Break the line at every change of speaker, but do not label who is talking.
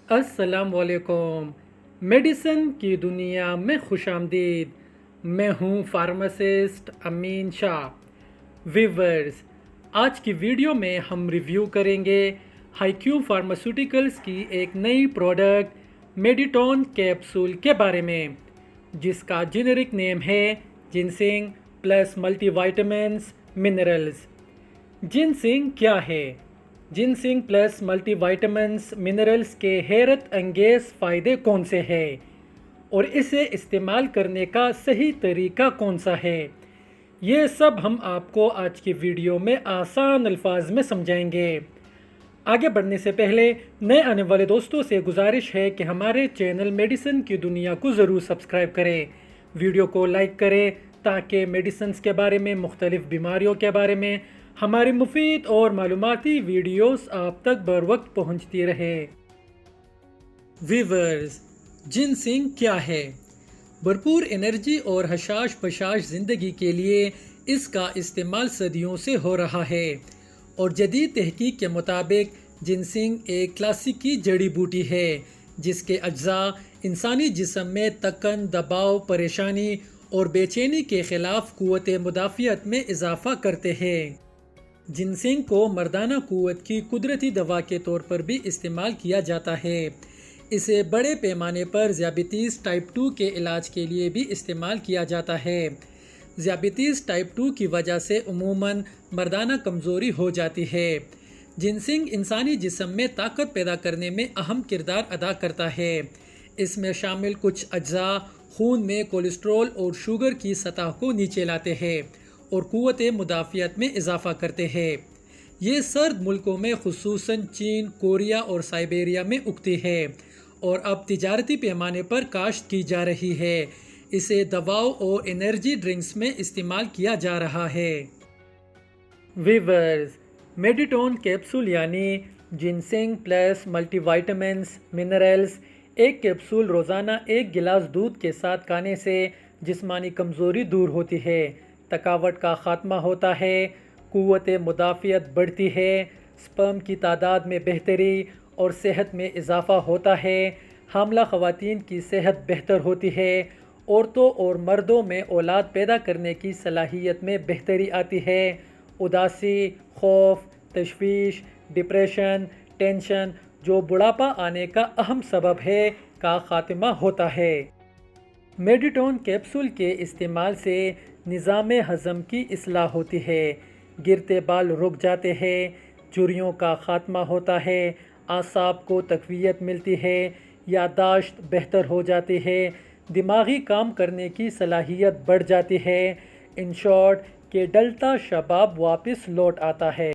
السلام علیکم۔ میڈیسن کی دنیا میں خوش آمدید۔ میں ہوں فارماسسٹ امین شاہ۔ ویورز، آج کی ویڈیو میں ہم ریویو کریں گے ہائیکیو فارماسیوٹیکلز کی ایک نئی پروڈکٹ میڈیٹون کیپسول کے بارے میں، جس کا جنرک نیم ہے جنسنگ پلس ملٹی وائٹامنز منرلز۔ جنسنگ کیا ہے؟ جنسنگ پلس ملٹی وائٹامنز منرلز کے حیرت انگیز فائدے کون سے ہیں اور اسے استعمال کرنے کا صحیح طریقہ کون سا ہے، یہ سب ہم آپ کو آج کی ویڈیو میں آسان الفاظ میں سمجھائیں گے۔ آگے بڑھنے سے پہلے نئے آنے والے دوستوں سے گزارش ہے کہ ہمارے چینل میڈیسن کی دنیا کو ضرور سبسکرائب کریں، ویڈیو کو لائک کریں تاکہ میڈیسنز کے بارے میں، مختلف بیماریوں کے بارے میں ہماری مفید اور معلوماتی ویڈیوز آپ تک بر وقت پہنچتی رہے۔ ویورز، جنسنگ کیا ہے؟ بھرپور انرجی اور حشاش بشاش زندگی کے لیے اس کا استعمال صدیوں سے ہو رہا ہے، اور جدید تحقیق کے مطابق جنسنگ ایک کلاسیکی جڑی بوٹی ہے جس کے اجزاء انسانی جسم میں تکن، دباؤ، پریشانی اور بے چینی کے خلاف قوت مدافعت میں اضافہ کرتے ہیں۔ جنسنگ کو مردانہ قوت کی قدرتی دوا کے طور پر بھی استعمال کیا جاتا ہے۔ اسے بڑے پیمانے پر ذیابیطس ٹائپ 2 کے علاج کے لیے بھی استعمال کیا جاتا ہے۔ ذیابیطس ٹائپ 2 کی وجہ سے عموماً مردانہ کمزوری ہو جاتی ہے۔ جنسنگ انسانی جسم میں طاقت پیدا کرنے میں اہم کردار ادا کرتا ہے۔ اس میں شامل کچھ اجزاء خون میں کولیسٹرول اور شوگر کی سطح کو نیچے لاتے ہیں اور قوت مدافعت میں اضافہ کرتے ہیں۔ یہ سرد ملکوں میں خصوصاً چین، کوریا اور سائبیریا میں اگتی ہے اور اب تجارتی پیمانے پر کاشت کی جا رہی ہے۔ اسے دواؤں اور انرجی ڈرنکس میں استعمال کیا جا رہا ہے۔ ویورز، میڈیٹون کیپسول یعنی جنسنگ پلس ملٹی وائٹامنز منرلز ایک کیپسول روزانہ 1 گلاس دودھ کے ساتھ کھانے سے جسمانی کمزوری دور ہوتی ہے، تھکاوٹ کا خاتمہ ہوتا ہے، قوت مدافعت بڑھتی ہے، سپرم کی تعداد میں بہتری اور صحت میں اضافہ ہوتا ہے، حاملہ خواتین کی صحت بہتر ہوتی ہے، عورتوں اور مردوں میں اولاد پیدا کرنے کی صلاحیت میں بہتری آتی ہے، اداسی، خوف، تشویش، ڈپریشن، ٹینشن جو بڑھاپا آنے کا اہم سبب ہے کا خاتمہ ہوتا ہے۔ میڈیٹون کیپسول کے استعمال سے نظام ہضم کی اصلاح ہوتی ہے، گرتے بال رک جاتے ہیں، جھریوں کا خاتمہ ہوتا ہے، اعصاب کو تقویت ملتی ہے، یادداشت بہتر ہو جاتی ہے، دماغی کام کرنے کی صلاحیت بڑھ جاتی ہے، ان شارٹ کہ ڈلتا شباب واپس لوٹ آتا ہے۔